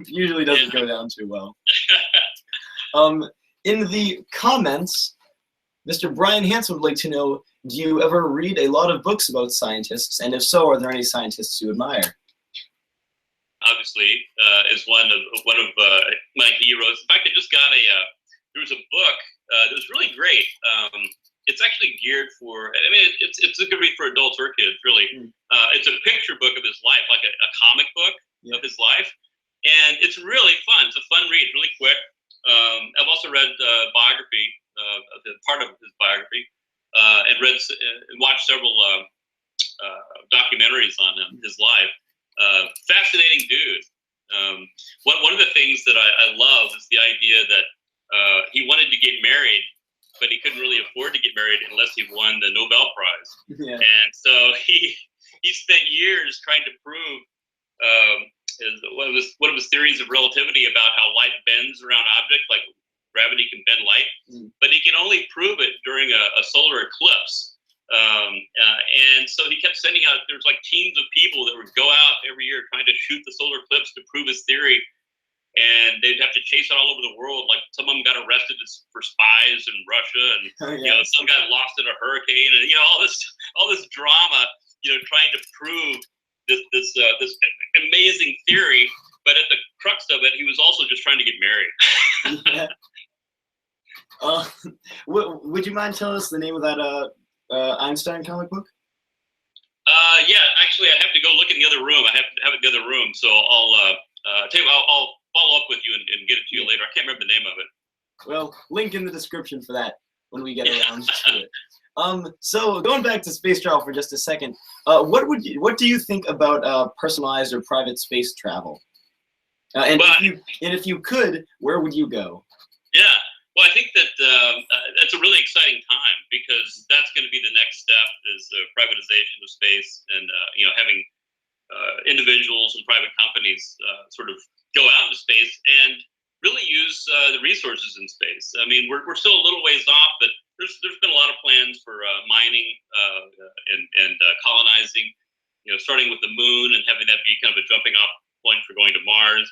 usually doesn't go down too well. In the comments, Mr. Brian Hansen would like to know: do you ever read a lot of books about scientists, and if so, are there any scientists you admire? Obviously, is one of my heroes. In fact, I just got there was a book that was really great. It's actually geared for, it's a good read for adults or kids, really. It's a picture book of his life, like a comic book of his life. And it's really fun. It's a fun read, really quick. I've also read biography, part of his biography, and watched several documentaries on him, his life. Fascinating dude. One of the things that I love is the idea that he wanted to get married, but he couldn't really afford to get married unless he won the Nobel Prize. Yeah. And so he spent years trying to prove one of his theories of relativity about how light bends around objects, like gravity can bend light, but he can only prove it during a solar eclipse. And so he kept sending out, there's like teams of people that would go out every year trying to shoot the solar eclipse to prove his theory. And they'd have to chase it all over the world. Like some of them got arrested for spies in Russia, and some got lost in a hurricane, and all this drama, trying to prove this amazing theory. But at the crux of it, he was also just trying to get married. Would you mind telling us the name of that Einstein comic book? Yeah, actually, I have to go look in the other room. I have it in the other room, so I'll tell you, I'll follow up with you and get it to you later. I can't remember the name of it. Well, link in the description for that when we get around to it. So going back to space travel for just a second, what do you think about personalized or private space travel? If you could, where would you go? Yeah, well, I think that that's a really exciting time, because that's going to be the next step, is the privatization of space, and having individuals and private companies sort of go out into space and really use the resources in space. I mean, we're still a little ways off, but there's been a lot of plans for mining and colonizing. Starting with the moon and having that be kind of a jumping off point for going to Mars.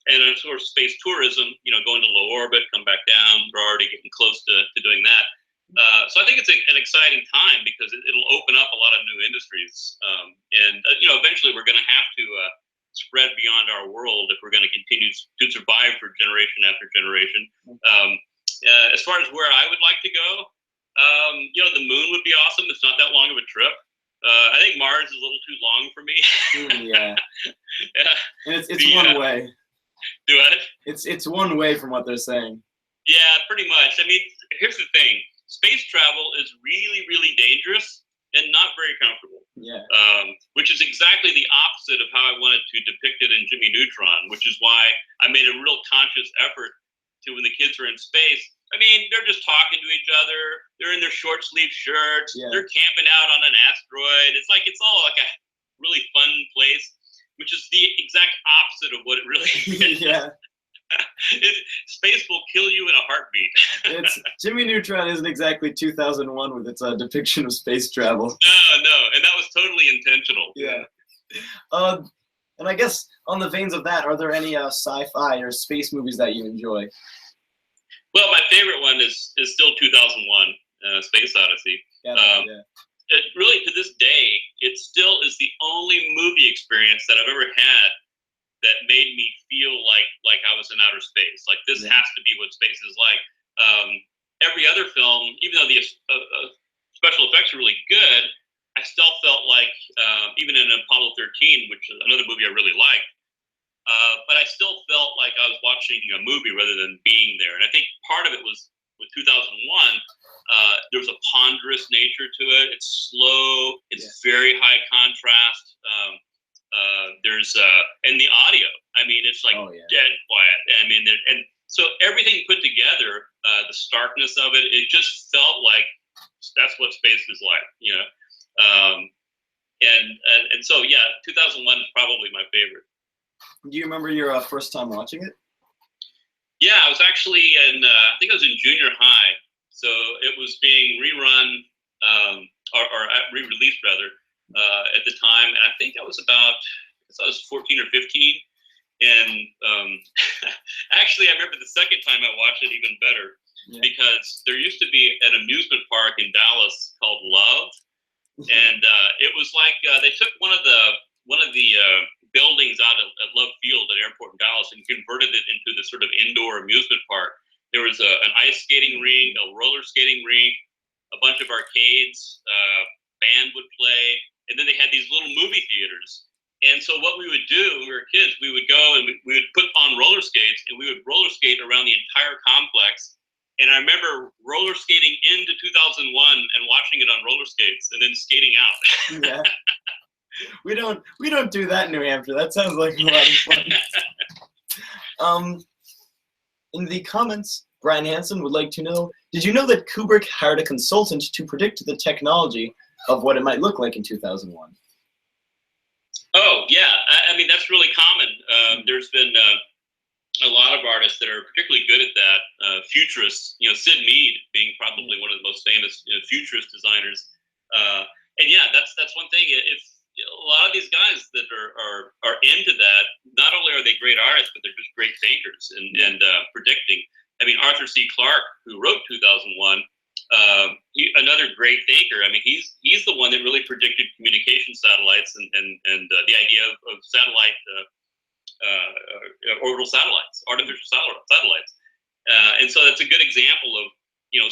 And then sort of space tourism. Going to low orbit, come back down. We're already getting close to doing that. So I think it's an exciting time, because it'll open up a lot of new industries. And eventually we're going to have to spread beyond our world if we're going to continue to survive for generation after generation. As far as where I would like to go, the moon would be awesome. It's not that long of a trip. I think Mars is a little too long for me. Yeah. And it's one way. Do it? It's one way from what they're saying. Yeah, pretty much. I mean, here's the thing. Space travel is really, really dangerous and not very comfortable. Yeah. Which is exactly the opposite of how I wanted to depict it in Jimmy Neutron, which is why I made a real conscious effort to, when the kids are in space, I mean, they're just talking to each other. They're in their short sleeve shirts. Yeah. They're camping out on an asteroid. It's all like a really fun place, which is the exact opposite of what it really is. Yeah. Space will kill you in a heartbeat. Jimmy Neutron isn't exactly 2001 with its depiction of space travel. No, and that was totally intentional. Yeah. And I guess on the veins of that, are there any sci-fi or space movies that you enjoy? Well, my favorite one is still 2001, Space Odyssey. Yeah. It really, to this day, it still is the only movie experience that I've ever had that made me feel like I was in outer space. Like, this has to be what space is like. Every other film, even though the special effects are really good, I still felt like, even in Apollo 13, which is another movie I really liked, but I still felt like I was watching a movie rather than being there. And I think part of it was with 2001, there was a ponderous nature to it. It's slow. It's very high contrast. And the audio. I mean, it's like dead quiet. I mean, and so everything put together, the starkness of it, it just felt like that's what space is like, you know. And so 2001 is probably my favorite. Do you remember your first time watching it? Yeah, I was actually I think I was in junior high, so it was being rerun or re-released rather at the time, and I think I was 14 or 15. And actually, I remember the second time I watched it even better, because there used to be an amusement park in Dallas called Love, and it was like they took one of the buildings out at Love Field at Airport in Dallas and converted it into this sort of indoor amusement park. There was an ice skating rink, a roller skating rink, a bunch of arcades, band would play, and then they had these little movie theaters. And so what we would do when we were kids, we would go and we would put on roller skates, and we would roller skate around the entire complex. And I remember roller skating into 2001 and watching it on roller skates and then skating out. Yeah. We don't do that in New Hampshire. That sounds like a lot of fun. In the comments, Brian Hansen would like to know, did you know that Kubrick hired a consultant to predict the technology of what it might look like in 2001? Oh, yeah. I mean, that's really common. There's been a lot of artists that are particularly good at that. Futurists, Sid Mead being probably one of the most famous futurist designers. And yeah, that's one thing. If a lot of these guys that are into that, not only are they great artists, but they're just great thinkers and predicting. I mean, Arthur C. Clarke, who wrote 2001, another great thinker. I mean, he's the one that really predicted communication satellites and the idea of satellite orbital satellites, artificial satellites. And so that's a good example of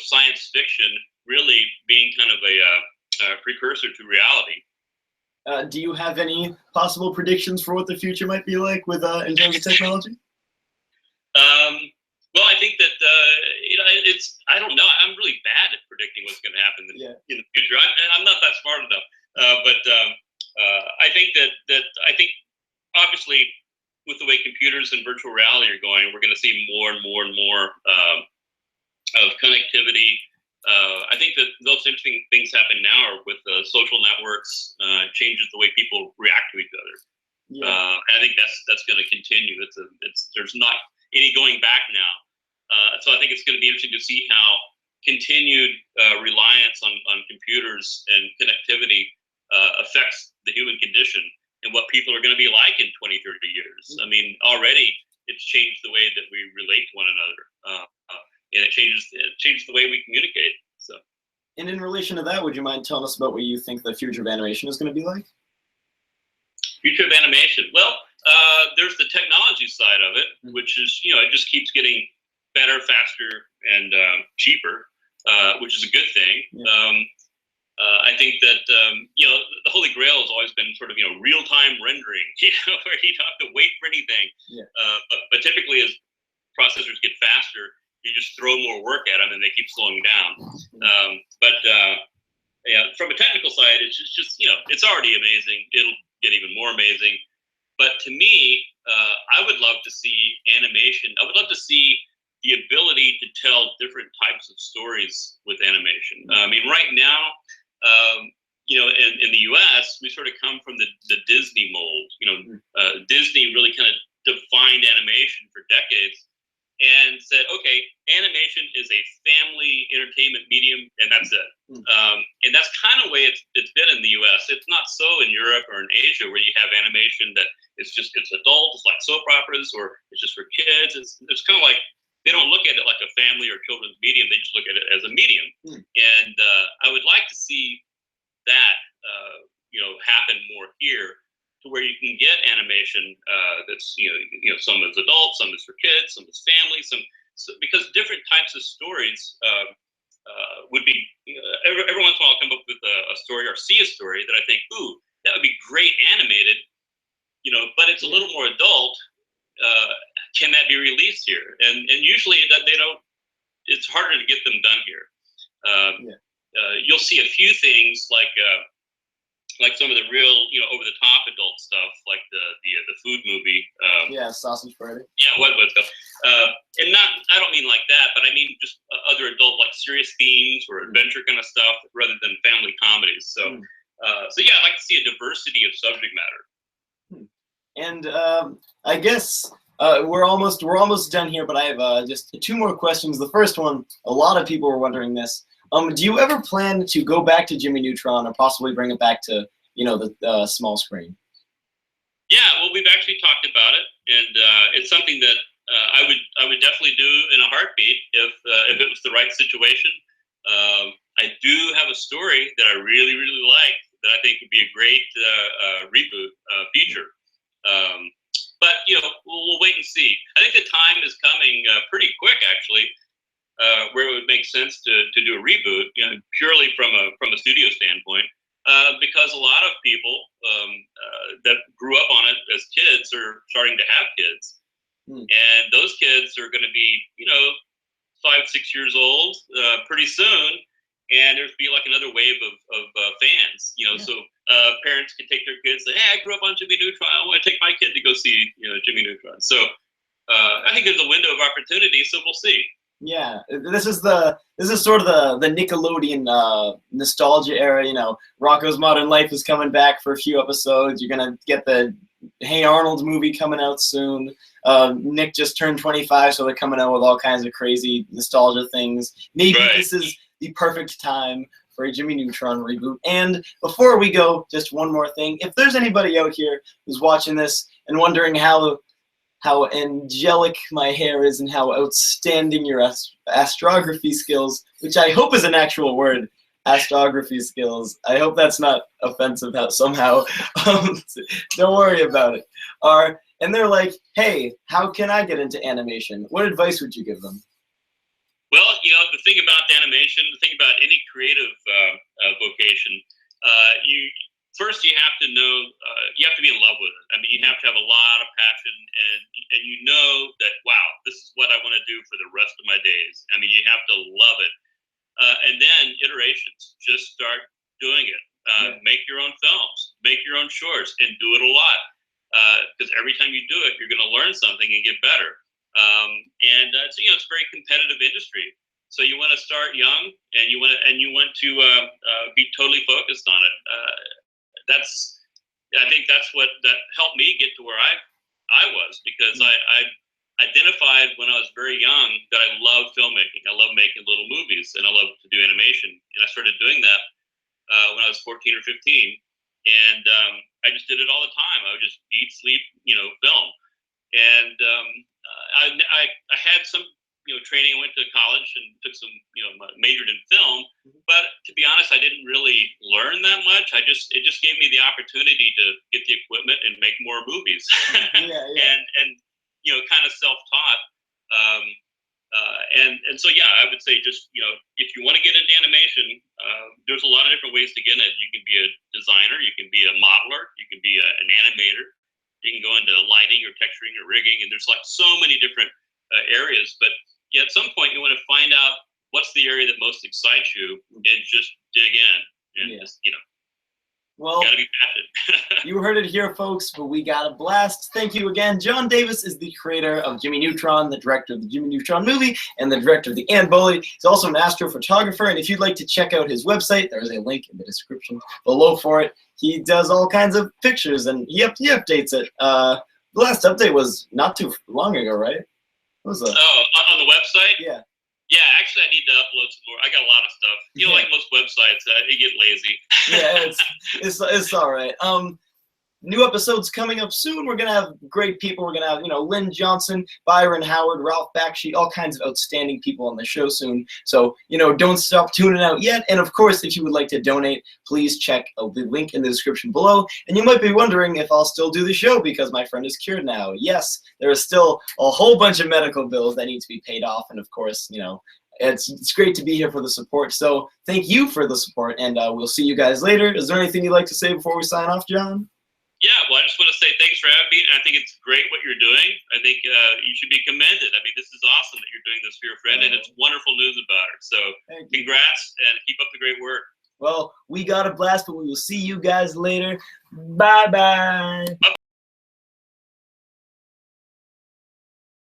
science fiction really being kind of a precursor to reality. Do you have any possible predictions for what the future might be like with in terms of technology? Well, I think that I don't know. I'm really bad at predicting what's going to happen in the future. I'm not that smart enough. But I think that obviously with the way computers and virtual reality are going, we're going to see more and more and more of connectivity. I think that those interesting things happen now are with social networks, changes the way people react to each other. Yeah. And I think that's going to continue. There's not any going back now. So I think it's going to be interesting to see how continued reliance on computers and connectivity affects the human condition and what people are going to be like in 20, 30 years. I mean, already it's changed the way that we relate to one another. And it changes the way we communicate. So. And in relation to that, would you mind telling us about what you think the future of animation is going to be like? Future of animation. Well, there's the technology side of it, which is, it just keeps getting better, faster, and cheaper, which is a good thing. Yeah. I think that, the Holy Grail has always been sort of, real-time rendering, where you don't have to wait for anything. Yeah. But typically as processors get faster, you just throw more work at them and they keep slowing down. But Yeah, from a technical side, it's just it's already amazing. It'll get even more amazing. But to me, I would love to see animation. I would love to see the ability to tell different types of stories with animation. I mean, right now, in the U.S., we sort of come from the Disney mold. Disney really kind of defined animation for decades and said, okay, animation is a family entertainment medium, and that's it. And that's kind of the way it's been in the U.S. It's not so in Europe or in Asia, where you have animation that it's adult, it's like soap operas, or it's just for kids. It's kind of like they don't look at it like a family or children's medium. They just look at it as a medium. And I would like to see that happen more here, to where you can get animation that's some is adult, some is for kids, some is family, because different types of stories would be every once in a while I'll come up with a story or see a story that I think, ooh, that would be great animated, but it's a little more adult. Can that be released here? And usually that they don't. It's harder to get them done here. You'll see a few things like some of the real, over the top adult stuff, like the food movie. Sausage Party. Yeah, what stuff. And I don't mean like that, but I mean just other adult, like serious themes or adventure kind of stuff, rather than family comedies. So, yeah, I'd like to see a diversity of subject matter. And I guess we're almost done here, but I have just two more questions. The first one, a lot of people were wondering this. Do you ever plan to go back to Jimmy Neutron, or possibly bring it back to the small screen? Yeah, well, we've actually talked about it, and it's something that I would definitely do in a heartbeat if it was the right situation. I do have a story that I really like that I think would be a great reboot feature. But we'll wait and see. I think the time is coming pretty quick, actually. Where it would make sense to do a reboot, purely from a studio standpoint, because a lot of people that grew up on it as kids are starting to have kids, and those kids are going to be 5-6 years old pretty soon, and there's be like another wave of fans, so parents can take their kids, say, hey, I grew up on Jimmy Neutron, I want to take my kid to go see Jimmy Neutron. So I think there's a window of opportunity, so we'll see. Yeah, this is sort of the Nickelodeon nostalgia era. Rocko's Modern Life is coming back for a few episodes. You're gonna get the Hey Arnold movie coming out soon. Nick just turned 25, so they're coming out with all kinds of crazy nostalgia things. Maybe This is the perfect time for a Jimmy Neutron reboot. And before we go, just one more thing. If there's anybody out here who's watching this and wondering how angelic my hair is and how outstanding your astrography skills, which I hope is an actual word, astrography skills. I hope that's not offensive somehow. Don't worry about it. And they're like, hey, how can I get into animation? What advice would you give them? Well, the thing about animation, the thing about any creative vocation, first, you have to know, you have to be in love with it. I mean, you have to have a lot of passion, and you know that, wow, this is what I want to do for the rest of my days. I mean, you have to love it. And then iterations, just start doing it. Make your own films, make your own shorts, and do it a lot. Because every time you do it, you're going to learn something and get better. So, it's a very competitive industry. So you want to start young, and you want to be totally focused on it. I think that's that helped me get to where I was, because I identified when I was very young that I love filmmaking. I love making little movies, and I love to do animation. And I started doing that when I was 14 or 15, and I just did it all the time. I would just eat, sleep, film. And I had some training. I went to college and took some, majored in film. But to be honest, I didn't really learn that much. It just gave me the opportunity to get the equipment and make more movies. And kind of self-taught. And so, yeah, I would say just, if you want to get into animation, there's a lot of different ways to get it. You can be a designer, you can be a modeler, you can be an animator, you can go into lighting or texturing or rigging, and there's like so many different areas. But at some point, you want to find out what's the area that most excites you and just dig in. and Yeah. just Well, gotta be passionate. you heard it here, folks, but we got a blast. Thank you again. John Davis is the creator of Jimmy Neutron, the director of the Jimmy Neutron movie, and the director of the Ant Bully. He's also an astrophotographer, and if you'd like to check out his website, there is a link in the description below for it. He does all kinds of pictures, and he updates it. The last update was not too long ago, right? What was that? Oh, on the website? Yeah. Yeah, actually, I need to upload some more. I got a lot of stuff. Like most websites, they get lazy. Yeah, it's all right. New episodes coming up soon. We're gonna have great people. We're gonna have Lynn Johnson, Byron Howard, Ralph Bakshi, all kinds of outstanding people on the show soon. So don't stop tuning out yet. And of course, if you would like to donate, please check the link in the description below. And you might be wondering if I'll still do the show because my friend is cured now. Yes, there is still a whole bunch of medical bills that need to be paid off, and of course, it's great to be here for the support. So thank you for the support, and we'll see you guys later. Is there anything you'd like to say before we sign off, John? Yeah, well, I just want to say thanks for having me. And I think it's great what you're doing. I think you should be commended. I mean, this is awesome that you're doing this for your friend, and it's wonderful news about her. So congrats, and keep up the great work. Well, we got a blast, but we will see you guys later. Bye-bye.